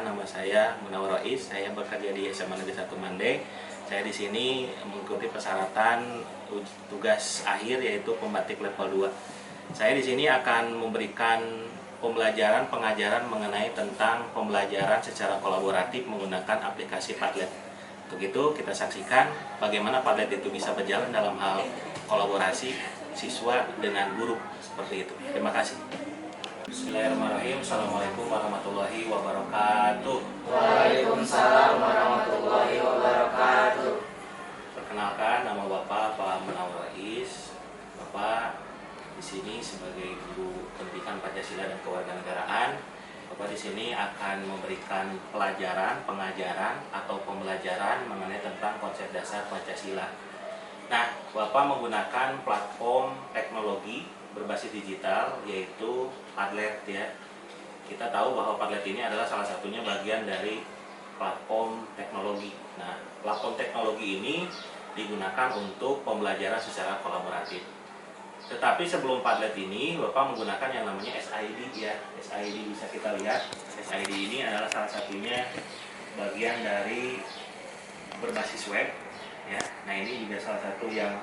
perkenalkan, nama saya Munawar Rais. Saya bekerja di SMA Negeri 1 Mandeng. Saya di sini mengikuti persyaratan tugas akhir yaitu pembatik level 2. Saya di sini akan memberikan pengajaran mengenai tentang pembelajaran secara kolaboratif menggunakan aplikasi Padlet. Untuk itu kita saksikan bagaimana Padlet itu bisa berjalan dalam hal kolaborasi siswa dengan guru seperti itu. Terima kasih. Bismillahirrahmanirrahim. Assalamualaikum warahmatullahi wabarakatuh. Waalaikumsalam warahmatullahi wabarakatuh. Perkenalkan, nama Bapak Pak Munawar Rais. Bapak di sini sebagai guru pendidikan Pancasila dan Kewarganegaraan. Bapak di sini akan memberikan pengajaran atau pembelajaran mengenai tentang konsep dasar Pancasila. Nah, Bapak menggunakan platform teknologi berbasis digital yaitu Padlet ya. Kita tahu bahwa Padlet ini adalah salah satunya bagian dari platform teknologi. Nah, platform teknologi ini digunakan untuk pembelajaran secara kolaboratif. Tetapi sebelum Padlet ini, Bapak menggunakan yang namanya SID ya. SID bisa kita lihat. SID ini adalah salah satunya bagian dari berbasis web ya. Nah, ini juga salah satu yang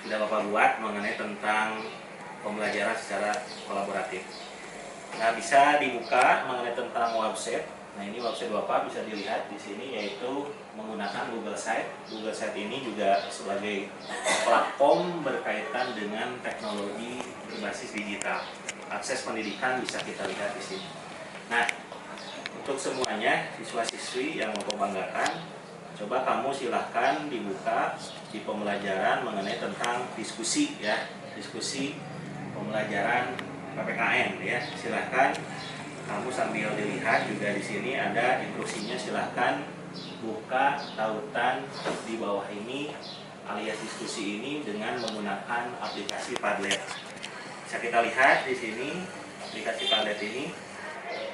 sudah Bapak buat mengenai tentang pembelajaran secara kolaboratif. Nah, bisa dibuka mengenai tentang website. Nah, ini website Bapak bisa dilihat di sini yaitu menggunakan Google Site. Google Site ini juga sebagai platform berkaitan dengan teknologi berbasis digital. Akses pendidikan bisa kita lihat di sini. Nah, untuk semuanya siswa-siswi yang Bapak banggakan, coba kamu silahkan dibuka di pembelajaran mengenai tentang diskusi ya, diskusi pembelajaran PPKN ya. Silahkan kamu sambil dilihat juga di sini ada instruksinya, silahkan buka tautan di bawah ini alias diskusi ini dengan menggunakan aplikasi Padlet. Bisa kita lihat di sini aplikasi Padlet ini.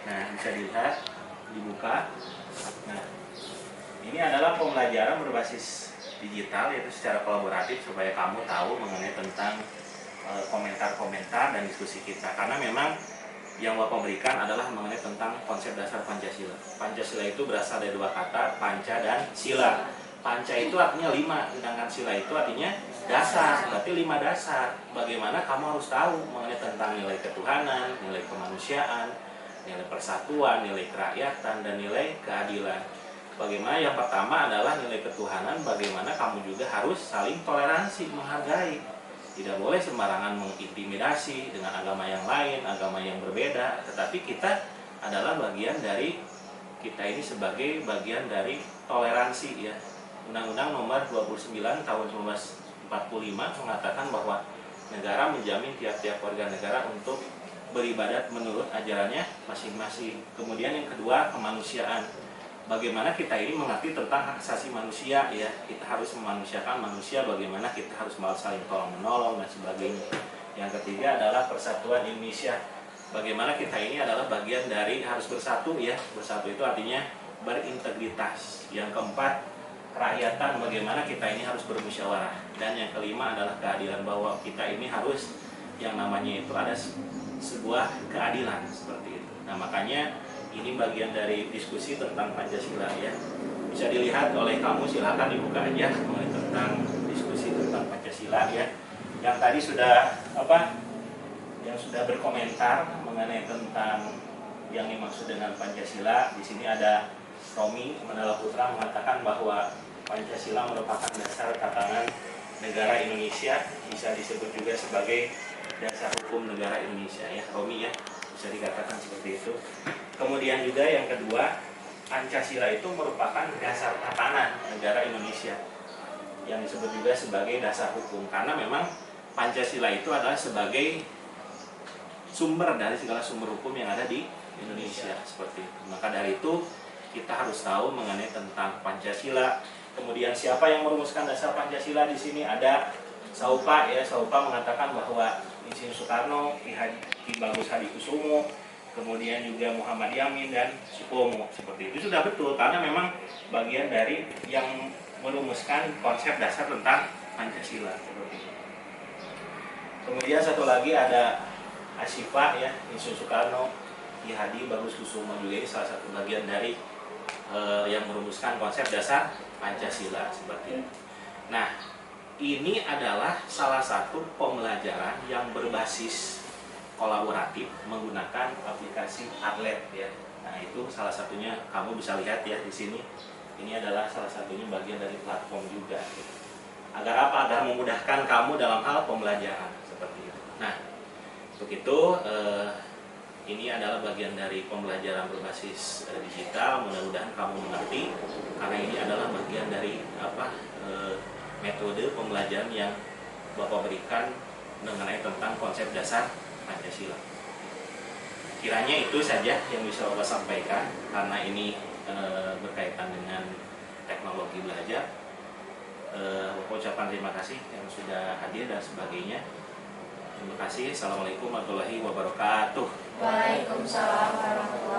Nah, bisa dilihat dibuka. Nah, ini adalah pembelajaran berbasis digital yaitu secara kolaboratif supaya kamu tahu mengenai tentang komentar-komentar dan diskusi kita, karena memang yang Bapak berikan adalah mengenai tentang konsep dasar Pancasila. Pancasila itu berasal dari dua kata, panca dan sila. Panca itu artinya 5, sedangkan sila itu artinya dasar, berarti 5 dasar. Bagaimana kamu harus tahu mengenai tentang nilai ketuhanan, nilai kemanusiaan, nilai persatuan, nilai kerakyatan, dan nilai keadilan. Bagaimana yang pertama adalah nilai ketuhanan, bagaimana kamu juga harus saling toleransi, menghargai. Tidak boleh sembarangan mengintimidasi dengan agama yang lain, agama yang berbeda. Tetapi kita adalah bagian dari, kita ini sebagai bagian dari toleransi ya. Undang-Undang Nomor 29 Tahun 1945 mengatakan bahwa negara menjamin tiap-tiap warga negara untuk beribadat menurut ajarannya masing-masing. Kemudian yang kedua, kemanusiaan. Bagaimana kita ini mengerti tentang hak asasi manusia ya, kita harus memanusiakan manusia, bagaimana kita harus saling tolong menolong dan sebagainya. Yang ketiga adalah persatuan Indonesia, bagaimana kita ini adalah bagian dari harus bersatu ya, bersatu itu artinya berintegritas. Yang keempat, kerakyatan, bagaimana kita ini harus bermusyawarah. Dan yang kelima adalah keadilan, bahwa kita ini harus yang namanya itu ada sebuah keadilan seperti itu. Nah, makanya ini bagian dari diskusi tentang Pancasila ya. Bisa dilihat oleh kamu, silahkan dibuka aja mengenai tentang diskusi tentang Pancasila ya. Yang tadi sudah yang sudah berkomentar mengenai tentang yang dimaksud dengan Pancasila. Di sini ada Romi Mandala Putra mengatakan bahwa Pancasila merupakan dasar tatanan negara Indonesia, bisa disebut juga sebagai dasar hukum negara Indonesia ya, Romi ya. Bisa dikatakan seperti itu. Kemudian juga yang kedua, Pancasila itu merupakan dasar tatanan negara Indonesia yang disebut juga sebagai dasar hukum, karena memang Pancasila itu adalah sebagai sumber dari segala sumber hukum yang ada di Indonesia seperti itu. Maka dari itu kita harus tahu mengenai tentang Pancasila. Kemudian siapa yang merumuskan dasar Pancasila? Di sini ada Saupa ya. Saupa mengatakan bahwa Insinyur Soekarno, Ki Bagus Hadikusumo, kemudian juga Muhammad Yamin dan Supomo, seperti itu sudah betul, karena memang bagian dari yang merumuskan konsep dasar tentang Pancasila seperti itu. Kemudian satu lagi ada Asyifa ya, Insinyur Soekarno, Ki Hadi Bagus Kusuma juga ini salah satu bagian dari yang merumuskan konsep dasar Pancasila seperti itu. Nah, ini adalah salah satu pembelajaran yang berbasis kolaboratif menggunakan aplikasi Padlet ya. Nah, itu salah satunya kamu bisa lihat ya di sini. Ini adalah salah satunya bagian dari platform juga. Gitu. Agar apa? Agar memudahkan kamu dalam hal pembelajaran seperti itu. Nah, untuk itu ini adalah bagian dari pembelajaran berbasis digital. Mudah-mudahan kamu mengerti karena ini adalah bagian dari metode pembelajaran yang Bapak berikan mengenai tentang konsep dasar Pancasila. Kiranya itu saja yang bisa Bapak sampaikan karena ini berkaitan dengan teknologi belajar. Bapak ucapkan terima kasih yang sudah hadir dan sebagainya. Terima kasih. Assalamualaikum warahmatullahi wabarakatuh. Waalaikumsalam warahmatullahi wabarakatuh.